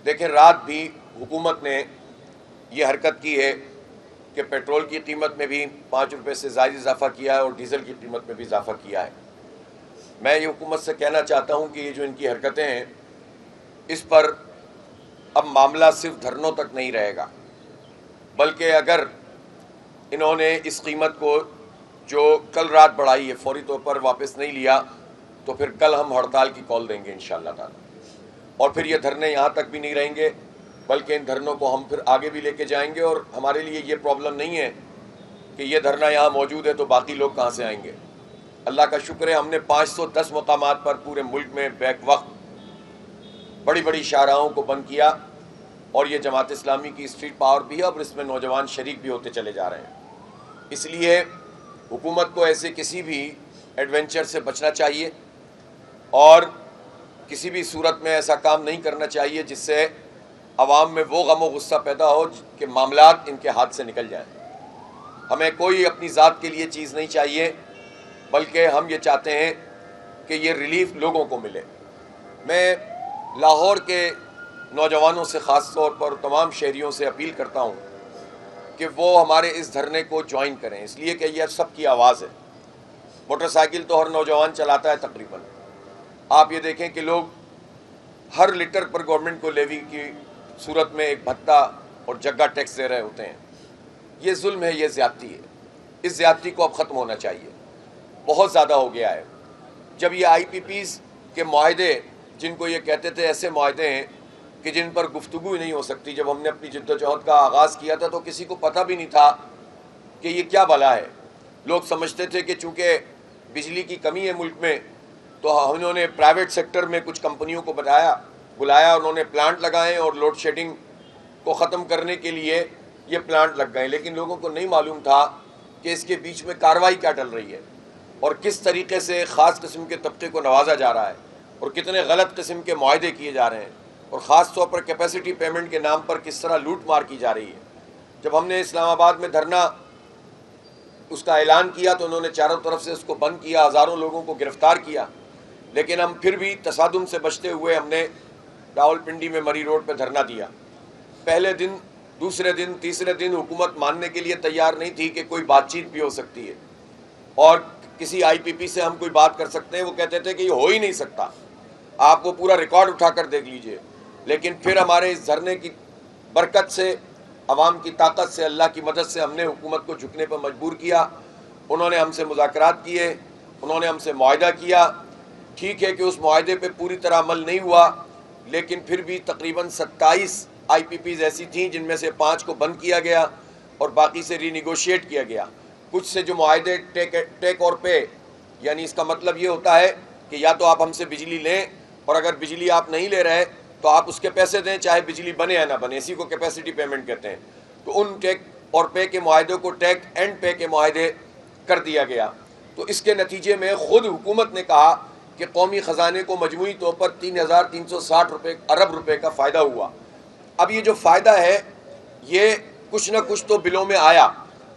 دیکھیں رات بھی حکومت نے یہ حرکت کی ہے کہ پیٹرول کی قیمت میں بھی 5 روپے سے زائد اضافہ کیا ہے اور ڈیزل کی قیمت میں بھی اضافہ کیا ہے۔ میں یہ حکومت سے کہنا چاہتا ہوں کہ یہ جو ان کی حرکتیں ہیں اس پر اب معاملہ صرف دھرنوں تک نہیں رہے گا، بلکہ اگر انہوں نے اس قیمت کو جو کل رات بڑھائی ہے فوری طور پر واپس نہیں لیا تو پھر کل ہم ہڑتال کی کال دیں گے انشاءاللہ تعالی، اور پھر یہ دھرنے یہاں تک بھی نہیں رہیں گے بلکہ ان دھرنوں کو ہم پھر آگے بھی لے کے جائیں گے۔ اور ہمارے لیے یہ پرابلم نہیں ہے کہ یہ دھرنا یہاں موجود ہے تو باقی لوگ کہاں سے آئیں گے۔ اللہ کا شکر ہے ہم نے 510 مقامات پر پورے ملک میں بیک وقت بڑی بڑی شاہراہوں کو بند کیا، اور یہ جماعت اسلامی کی اسٹریٹ پاور بھی ہے اور اس میں نوجوان شریک بھی ہوتے چلے جا رہے ہیں۔ اس لیے حکومت کو ایسے کسی بھی ایڈونچر سے بچنا چاہیے اور کسی بھی صورت میں ایسا کام نہیں کرنا چاہیے جس سے عوام میں وہ غم و غصہ پیدا ہو کہ معاملات ان کے ہاتھ سے نکل جائیں۔ ہمیں کوئی اپنی ذات کے لیے چیز نہیں چاہیے، بلکہ ہم یہ چاہتے ہیں کہ یہ ریلیف لوگوں کو ملے۔ میں لاہور کے نوجوانوں سے خاص طور پر تمام شہریوں سے اپیل کرتا ہوں کہ وہ ہمارے اس دھرنے کو جوائن کریں، اس لیے کہ یہ سب کی آواز ہے۔ موٹر سائیکل تو ہر نوجوان چلاتا ہے تقریباً۔ آپ یہ دیکھیں کہ لوگ ہر لیٹر پر گورنمنٹ کو لیوی کی صورت میں ایک بھتہ اور جگہ ٹیکس دے رہے ہوتے ہیں۔ یہ ظلم ہے، یہ زیادتی ہے۔ اس زیادتی کو اب ختم ہونا چاہیے، بہت زیادہ ہو گیا ہے۔ جب یہ آئی پی پیز کے معاہدے، جن کو یہ کہتے تھے ایسے معاہدے ہیں کہ جن پر گفتگو ہی نہیں ہو سکتی، جب ہم نے اپنی جد و جہد کا آغاز کیا تھا تو کسی کو پتہ بھی نہیں تھا کہ یہ کیا بلا ہے۔ لوگ سمجھتے تھے کہ چونکہ بجلی کی کمی ہے ملک میں تو انہوں نے پرائیویٹ سیکٹر میں کچھ کمپنیوں کو بلایا، انہوں نے پلانٹ لگائے اور لوڈ شیڈنگ کو ختم کرنے کے لیے یہ پلانٹ لگ گئے، لیکن لوگوں کو نہیں معلوم تھا کہ اس کے بیچ میں کارروائی کیا ڈل رہی ہے اور کس طریقے سے خاص قسم کے طبقے کو نوازا جا رہا ہے اور کتنے غلط قسم کے معاہدے کیے جا رہے ہیں، اور خاص طور پر کیپیسٹی پیمنٹ کے نام پر کس طرح لوٹ مار کی جا رہی ہے۔ جب ہم نے اسلام آباد میں دھرنا اس کا اعلان کیا تو انہوں نے چاروں طرف سے اس کو بند کیا، ہزاروں لوگوں کو گرفتار کیا، لیکن ہم پھر بھی تصادم سے بچتے ہوئے ہم نے راولپنڈی میں مری روڈ پہ دھرنا دیا۔ پہلے دن، دوسرے دن، تیسرے دن حکومت ماننے کے لیے تیار نہیں تھی کہ کوئی بات چیت بھی ہو سکتی ہے اور کسی آئی پی پی سے ہم کوئی بات کر سکتے ہیں۔ وہ کہتے تھے کہ یہ ہو ہی نہیں سکتا، آپ وہ پورا ریکارڈ اٹھا کر دیکھ لیجئے۔ لیکن پھر ہمارے اس دھرنے کی برکت سے، عوام کی طاقت سے، اللہ کی مدد سے ہم نے حکومت کو جھکنے پر مجبور کیا۔ انہوں نے ہم سے مذاکرات کیے، انہوں نے ہم سے معاہدہ کیا۔ ٹھیک ہے کہ اس معاہدے پہ پوری طرح عمل نہیں ہوا، لیکن پھر بھی تقریباً 27 آئی پی پیز ایسی تھیں جن میں سے 5 کو بند کیا گیا اور باقی سے ری نیگوشیٹ کیا گیا۔ کچھ سے جو معاہدے ٹیک اور پے، یعنی اس کا مطلب یہ ہوتا ہے کہ یا تو آپ ہم سے بجلی لیں اور اگر بجلی آپ نہیں لے رہے تو آپ اس کے پیسے دیں، چاہے بجلی بنے یا نہ بنے، اسی کو کیپیسٹی پیمنٹ کہتے ہیں۔ تو ان ٹیک اور پے کے معاہدوں کو ٹیک اینڈ پے کے معاہدے کر دیا گیا۔ تو اس کے نتیجے میں خود حکومت نے کہا کہ قومی خزانے کو مجموعی طور پر 3,360 ارب روپے کا فائدہ ہوا۔ اب یہ جو فائدہ ہے یہ کچھ نہ کچھ تو بلوں میں آیا،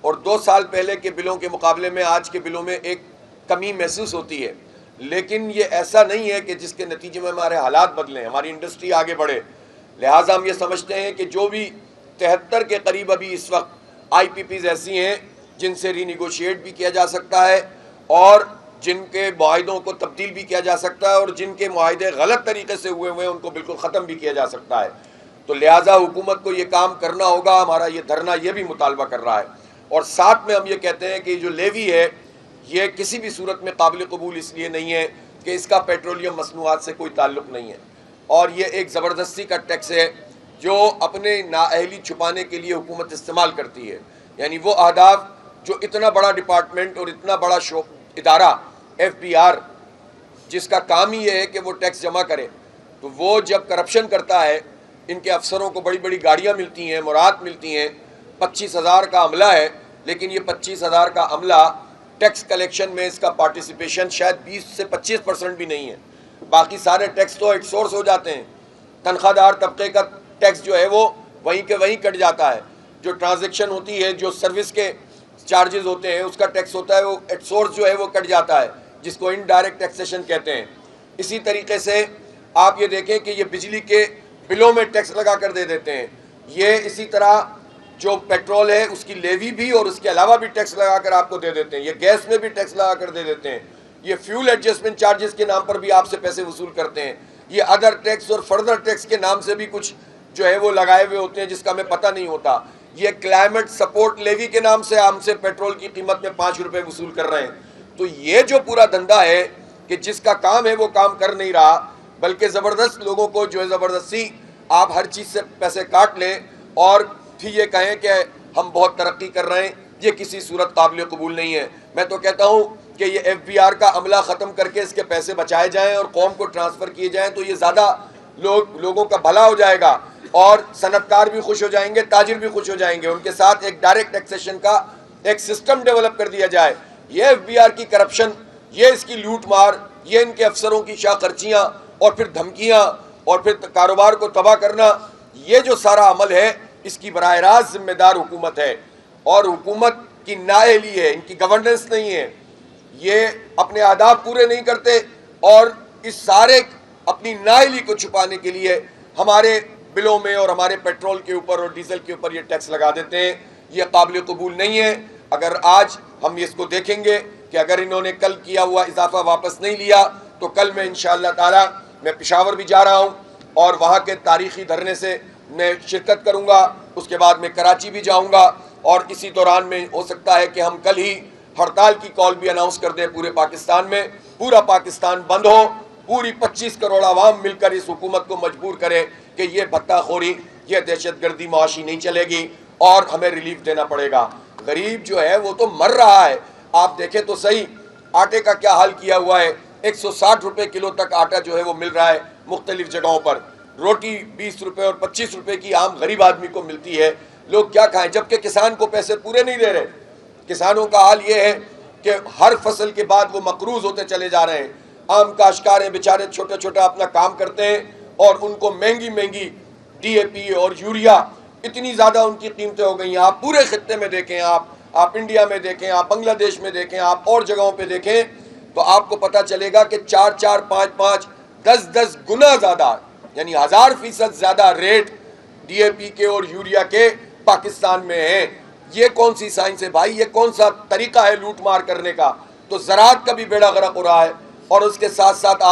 اور 2 سال پہلے کے بلوں کے مقابلے میں آج کے بلوں میں ایک کمی محسوس ہوتی ہے، لیکن یہ ایسا نہیں ہے کہ جس کے نتیجے میں ہمارے حالات بدلیں، ہماری انڈسٹری آگے بڑھے۔ لہٰذا ہم یہ سمجھتے ہیں کہ جو بھی 73 کے قریب ابھی اس وقت آئی پی پیز ایسی ہیں جن سے ری نیگوشیٹ بھی کیا جا سکتا ہے اور جن کے معاہدوں کو تبدیل بھی کیا جا سکتا ہے، اور جن کے معاہدے غلط طریقے سے ہوئے ہیں ان کو بالکل ختم بھی کیا جا سکتا ہے۔ تو لہٰذا حکومت کو یہ کام کرنا ہوگا۔ ہمارا یہ دھرنا یہ بھی مطالبہ کر رہا ہے، اور ساتھ میں ہم یہ کہتے ہیں کہ یہ جو لیوی ہے یہ کسی بھی صورت میں قابل قبول اس لیے نہیں ہے کہ اس کا پیٹرولیم مصنوعات سے کوئی تعلق نہیں ہے، اور یہ ایک زبردستی کا ٹیکس ہے جو اپنے نااہلی چھپانے کے لیے حکومت استعمال کرتی ہے۔ یعنی وہ اہداف جو اتنا بڑا ڈپارٹمنٹ اور اتنا بڑا ادارہ FBR جس کا کام ہی یہ ہے کہ وہ ٹیکس جمع کرے، تو وہ جب کرپشن کرتا ہے، ان کے افسروں کو بڑی بڑی گاڑیاں ملتی ہیں، مراد ملتی ہیں، 25,000 کا عملہ ہے، لیکن یہ 25,000 کا عملہ ٹیکس کلیکشن میں اس کا پارٹیسپیشن شاید 20 سے 25% بھی نہیں ہے۔ باقی سارے ٹیکس تو ایٹ سورس ہو جاتے ہیں۔ تنخواہ دار طبقے کا ٹیکس جو ہے وہ وہیں کے وہیں کٹ جاتا ہے، جو ٹرانزیکشن ہوتی ہے، جو سروس کے چارجز ہوتے ہیں اس کا ٹیکس ہوتا ہے، وہ ایٹ سورس جو ہے وہ کٹ جاتا ہے، جس کو انڈائریکٹ ٹیکسیشن کہتے ہیں۔ اسی طریقے سے آپ یہ دیکھیں کہ یہ بجلی کے بلوں میں ٹیکس لگا کر دے دیتے ہیں. یہ اسی طرح جو پیٹرول ہے اس کی لیوی بھی اور اس کے علاوہ بھی ٹیکس لگا کر آپ کو دے دیتے ہیں. یہ گیس میں بھی ٹیکس لگا کر دے دیتے ہیں. یہ فیول ایڈجسٹمنٹ چارجز کے نام پر بھی آپ سے پیسے وصول کرتے ہیں. یہ ادر ٹیکس اور فردر ٹیکس کے نام سے بھی کچھ جو ہے وہ لگائے ہوئے ہوتے ہیں جس کا ہمیں پتہ نہیں ہوتا. یہ کلائمیٹ سپورٹ لیوی کے نام سے ہم سے پیٹرول کی قیمت میں 5 روپے وصول کر رہے ہیں. تو یہ جو پورا دھندا ہے کہ جس کا کام ہے وہ کام کر نہیں رہا، بلکہ زبردست لوگوں کو جو ہے زبردستی آپ ہر چیز سے پیسے کاٹ لیں اور پھر یہ کہیں کہ ہم بہت ترقی کر رہے ہیں، یہ کسی صورت قابل قبول نہیں ہے. میں تو کہتا ہوں کہ یہ FBR کا عملہ ختم کر کے اس کے پیسے بچائے جائیں اور قوم کو ٹرانسفر کیے جائیں تو یہ زیادہ لوگوں کا بھلا ہو جائے گا، اور صنعت کار بھی خوش ہو جائیں گے، تاجر بھی خوش ہو جائیں گے. ان کے ساتھ ایک ڈائریکٹ ٹیکسیشن کا ایک سسٹم ڈیولپ کر دیا جائے. یہ FBR کی کرپشن، یہ اس کی لوٹ مار، یہ ان کے افسروں کی شاہ خرچیاں اور پھر دھمکیاں اور پھر کاروبار کو تباہ کرنا، یہ جو سارا عمل ہے اس کی براہ راست ذمہ دار حکومت ہے. اور حکومت کی نااہلی ہے، ان کی گورننس نہیں ہے. یہ اپنے آداب پورے نہیں کرتے اور اس سارے اپنی نااہلی کو چھپانے کے لیے ہمارے بلوں میں اور ہمارے پیٹرول کے اوپر اور ڈیزل کے اوپر یہ ٹیکس لگا دیتے ہیں. یہ قابل قبول نہیں ہے. اگر آج ہم اس کو دیکھیں گے کہ اگر انہوں نے کل کیا ہوا اضافہ واپس نہیں لیا تو کل میں انشاءاللہ تعالی میں پشاور بھی جا رہا ہوں اور وہاں کے تاریخی دھرنے سے میں شرکت کروں گا. اس کے بعد میں کراچی بھی جاؤں گا اور اسی دوران میں ہو سکتا ہے کہ ہم کل ہی ہڑتال کی کال بھی اناؤنس کر دیں پورے پاکستان میں. پورا پاکستان بند ہو، پوری 25 کروڑ عوام مل کر اس حکومت کو مجبور کرے کہ یہ بھتہ خوری، یہ دہشت گردی معاشی نہیں چلے گی اور ہمیں ریلیف دینا پڑے گا. غریب جو ہے وہ تو مر رہا ہے. آپ دیکھیں تو صحیح آٹے کا کیا حال کیا ہوا ہے. 160 روپے کلو تک آٹا جو ہے وہ مل رہا ہے مختلف جگہوں پر. روٹی 20 روپے اور 25 روپے کی عام غریب آدمی کو ملتی ہے. لوگ کیا کھائیں جبکہ کسان کو پیسے پورے نہیں دے رہے. کسانوں کا حال یہ ہے کہ ہر فصل کے بعد وہ مقروض ہوتے چلے جا رہے ہیں. عام کاشتکار ہیں بیچارے، چھوٹا چھوٹا اپنا کام کرتے ہیں اور ان کو مہنگی مہنگی DAP اور یوریا اتنی زیادہ ان کی قیمتیں ہو گئی ہیں. آپ پورے خطے میں دیکھیں، آپ انڈیا میں دیکھیں، آپ بنگلہ دیش میں دیکھیں، آپ اور جگہوں پہ دیکھیں تو آپ کو پتہ چلے گا کہ 4 5 10 گنا زیادہ، یعنی 1000% زیادہ ریٹ DAP کے اور یوریا کے پاکستان میں ہیں. یہ کون سی سائنس ہے بھائی؟ یہ کون سا طریقہ ہے لوٹ مار کرنے کا؟ تو زراعت کا بھی بیڑا غرق ہو رہا ہے. اور اس کے ساتھ ساتھ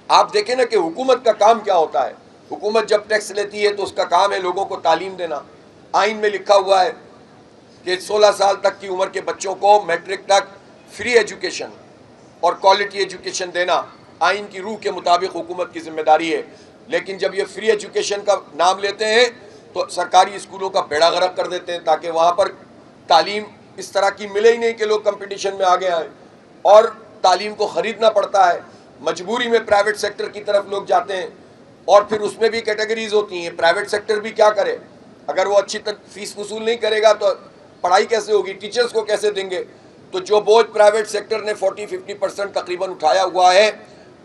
آپ دیکھیں نا کہ حکومت کا کام کیا ہوتا ہے. حکومت جب ٹیکس لیتی ہے تو اس کا کام ہے لوگوں کو تعلیم دینا. آئین میں لکھا ہوا ہے کہ 16 سال تک کی عمر کے بچوں کو میٹرک تک فری ایجوکیشن اور کوالٹی ایجوکیشن دینا آئین کی روح کے مطابق حکومت کی ذمہ داری ہے. لیکن جب یہ فری ایجوکیشن کا نام لیتے ہیں تو سرکاری اسکولوں کا بیڑا غرق کر دیتے ہیں تاکہ وہاں پر تعلیم اس طرح کی ملے ہی نہیں کہ لوگ کمپٹیشن میں آگے آئیں. اور تعلیم کو خریدنا پڑتا ہے، مجبوری میں پرائیویٹ سیکٹر کی طرف لوگ جاتے ہیں اور پھر اس میں بھی کیٹیگریز ہوتی ہیں. پرائیویٹ سیکٹر بھی کیا کرے؟ اگر وہ اچھی فیس وصول نہیں کرے گا تو پڑھائی کیسے ہوگی؟ ٹیچرز کو کیسے دیں گے؟ تو جو بوجھ پرائیویٹ سیکٹر نے 40-50% تقریباً اٹھایا ہوا ہے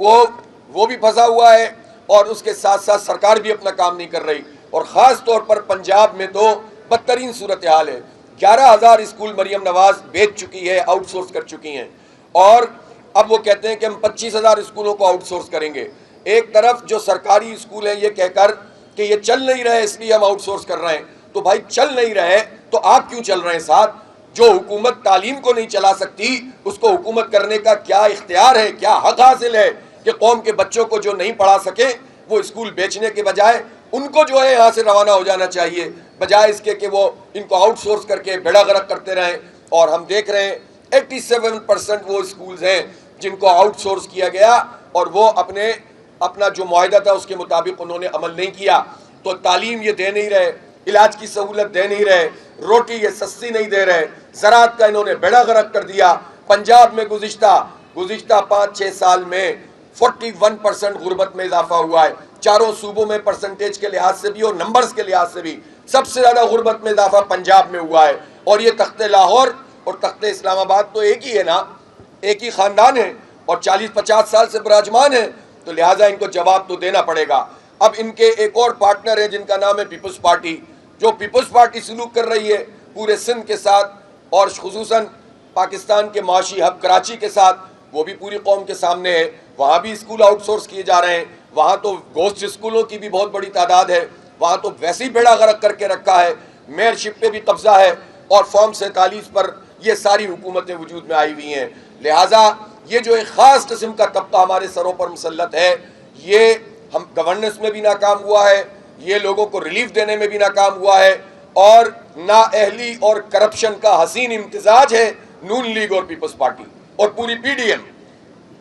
وہ بھی پھنسا ہوا ہے اور اس کے ساتھ ساتھ سرکار بھی اپنا کام نہیں کر رہی. اور خاص طور پر پنجاب میں تو بدترین صورتحال ہے. 11,000 اسکول مریم نواز بیچ چکی ہے، آؤٹ سورس کر چکی ہیں اور اب وہ کہتے ہیں کہ ہم 25,000 اسکولوں کو آؤٹ سورس کریں گے. ایک طرف جو سرکاری اسکول ہیں یہ کہہ کر کہ یہ چل نہیں رہے اس لیے ہم آؤٹ سورس کر رہے ہیں. تو بھائی چل نہیں رہے تو آپ کیوں چل رہے ہیں ساتھ؟ جو حکومت تعلیم کو نہیں چلا سکتی اس کو حکومت کرنے کا کیا اختیار ہے، کیا حق حاصل ہے کہ قوم کے بچوں کو جو نہیں پڑھا سکے وہ اسکول بیچنے کے بجائے ان کو جو ہے یہاں سے روانہ ہو جانا چاہیے، بجائے اس کے کہ وہ ان کو آؤٹ سورس کر کے بیڑا غرق کرتے رہیں. اور ہم دیکھ رہے ہیں 87% وہ اسکولز ہیں جن کو آؤٹ سورس کیا گیا اور وہ اپنا جو معاہدہ تھا اس کے مطابق انہوں نے عمل نہیں کیا. تو تعلیم یہ دے نہیں رہے، علاج کی سہولت دے نہیں رہے، روٹی یہ سستی نہیں دے رہے، زراعت کا انہوں نے بیڑا غرق کر دیا. پنجاب میں گزشتہ 5-6 سال میں 41% غربت میں اضافہ ہوا ہے. چاروں صوبوں میں پرسنٹیج کے لحاظ سے بھی اور نمبرز کے لحاظ سے بھی سب سے زیادہ غربت میں اضافہ پنجاب میں ہوا ہے. اور یہ تخت لاہور اور تخت اسلام آباد تو ایک ہی ہے نا، ایک ہی خاندان ہے اور 40-50 سال سے براجمان ہے، تو لہٰذا ان کو جواب تو دینا پڑے گا. اب ان کے ایک اور پارٹنر ہے جن کا نام ہے پیپلز پارٹی، جو پیپلز پارٹی سلوک کر رہی ہے پورے سندھ کے ساتھ اور خصوصاً پاکستان کے معاشی ہب کراچی کے ساتھ، وہ بھی پوری قوم کے سامنے ہے. وہاں بھی اسکول آؤٹ سورس کیے جا رہے ہیں وہاں تو گوسٹ اسکولوں کی بھی بہت بڑی تعداد ہے، وہاں تو ویسے ہی بیڑا غرق کر کے رکھا ہے، میئر شپ پہ بھی قبضہ ہے، اور فارم 47 پر یہ ساری حکومتیں وجود میں آئی ہوئی ہیں۔ لہٰذا یہ جو ایک خاص قسم کا طبقہ ہمارے سروں پر مسلط ہے، یہ ہم گورننس میں بھی ناکام ہوا ہے، یہ لوگوں کو ریلیف دینے میں بھی ناکام ہوا ہے، اور نااہلی اور کرپشن کا حسین امتزاج ہے نون لیگ اور پیپلز پارٹی اور پوری پی ڈی ایم۔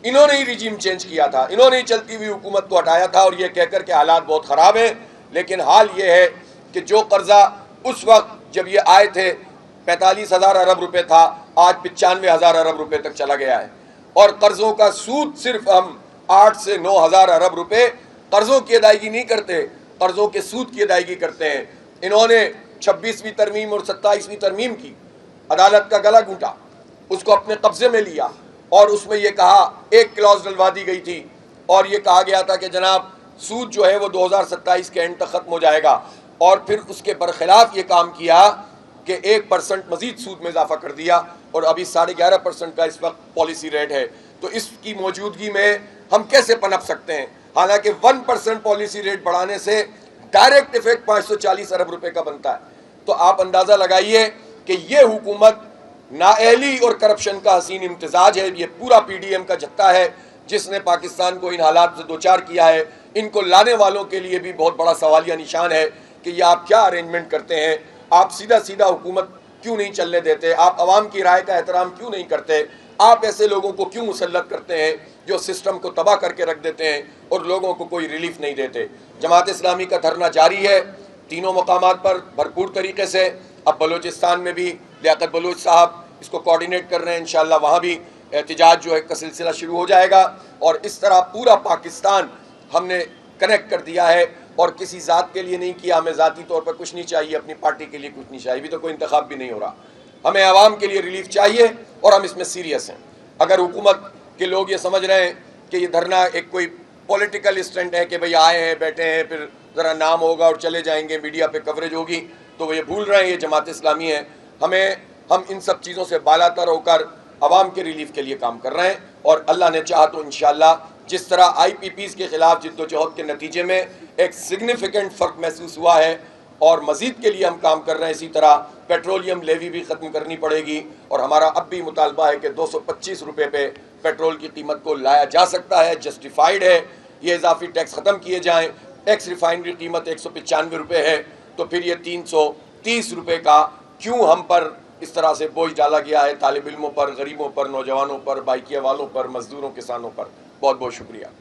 انہوں نے ہی رجیم چینج کیا تھا، انہوں نے ہی چلتی ہوئی حکومت کو ہٹایا تھا، اور یہ کہہ کر کے حالات بہت خراب ہیں۔ لیکن حال یہ ہے کہ جو قرضہ اس وقت جب یہ آئے تھے 45,000 ارب روپے تھا، آج 95,000 ارب روپے تک چلا گیا ہے، اور قرضوں کا سود صرف ہم 8 سے 9,000 ارب روپے قرضوں کی ادائیگی نہیں کرتے، قرضوں کے سود کی ادائیگی کرتے ہیں۔ انہوں نے 26ویں ترمیم اور 27ویں ترمیم کی، عدالت کا گلا گھونٹا، اس کو اپنے قبضے میں لیا، اور اس میں یہ کہا، ایک کلاس ڈلوا دی گئی تھی، اور یہ کہا گیا تھا کہ جناب سود جو ہے وہ 2027 کے اینڈ تک ختم ہو جائے گا، اور پھر اس کے برخلاف یہ کام کیا کہ 1% مزید سود میں اضافہ کر دیا، اور ابھی 11.5% کا اس وقت پالیسی ریٹ ہے۔ تو اس کی موجودگی میں ہم کیسے پنپ سکتے ہیں؟ حالانکہ 1% پالیسی ریٹ بڑھانے سے ڈائریکٹ ایفیکٹ 540 ارب روپے کا بنتا ہے۔ تو آپ اندازہ لگائیے کہ یہ حکومت نااہلی اور کرپشن کا حسین امتزاج ہے، یہ پورا پی ڈی ایم کا جتھا ہے جس نے پاکستان کو ان حالات سے دوچار کیا ہے۔ ان کو لانے والوں کے لیے بھی بہت بڑا سوالیہ نشان ہے کہ یہ آپ کیا ارینجمنٹ کرتے ہیں؟ آپ سیدھا سیدھا حکومت کیوں نہیں چلنے دیتے؟ آپ عوام کی رائے کا احترام کیوں نہیں کرتے؟ آپ ایسے لوگوں کو کیوں مسلط کرتے ہیں جو سسٹم کو تباہ کر کے رکھ دیتے ہیں اور لوگوں کو کوئی ریلیف نہیں دیتے؟ جماعت اسلامی کا دھرنا جاری ہے تینوں مقامات پر بھرپور طریقے سے۔ اب بلوچستان میں بھی لیاقت بلوچ صاحب اس کو کوارڈینیٹ کر رہے ہیں، انشاءاللہ وہاں بھی احتجاج جو ہے کا سلسلہ شروع ہو جائے گا، اور اس طرح پورا پاکستان ہم نے کنیکٹ کر دیا ہے، اور کسی ذات کے لیے نہیں کیا، ہمیں ذاتی طور پر کچھ نہیں چاہیے، اپنی پارٹی کے لیے کچھ نہیں چاہیے، ابھی تو کوئی انتخاب بھی نہیں ہو رہا، ہمیں عوام کے لیے ریلیف چاہیے، اور ہم اس میں سیریس ہیں۔ اگر حکومت کے لوگ یہ سمجھ رہے ہیں کہ یہ دھرنا ایک کوئی پولیٹیکل اسٹنٹ ہے کہ بھئی آئے ہیں بیٹھے ہیں پھر ذرا نام ہوگا اور چلے جائیں گے، میڈیا پہ کوریج ہوگی، تو وہ یہ بھول رہے ہیں یہ جماعت اسلامی ہے۔ ہم ان سب چیزوں سے بالاتر ہو کر عوام کے ریلیف کے لیے کام کر رہے ہیں، اور اللہ نے چاہا تو انشاءاللہ جس طرح آئی پی پیز کے خلاف جد و جہد کے نتیجے میں ایک سگنیفیکنٹ فرق محسوس ہوا ہے، اور مزید کے لیے ہم کام کر رہے ہیں، اسی طرح پیٹرولیم لیوی بھی ختم کرنی پڑے گی، اور ہمارا اب بھی مطالبہ ہے کہ 225 روپے پہ پیٹرول کی قیمت کو لایا جا سکتا ہے، جسٹیفائیڈ ہے، یہ اضافی ٹیکس ختم کیے جائیں۔ ایکس ریفائنری قیمت 195 روپے ہے، تو پھر یہ 330 روپے کا کیوں ہم پر اس طرح سے بوجھ ڈالا گیا ہے؟ طالب علموں پر، غریبوں پر، نوجوانوں پر، بائکیہ والوں پر، مزدوروں، کسانوں پر۔ بہت بہت شکریہ۔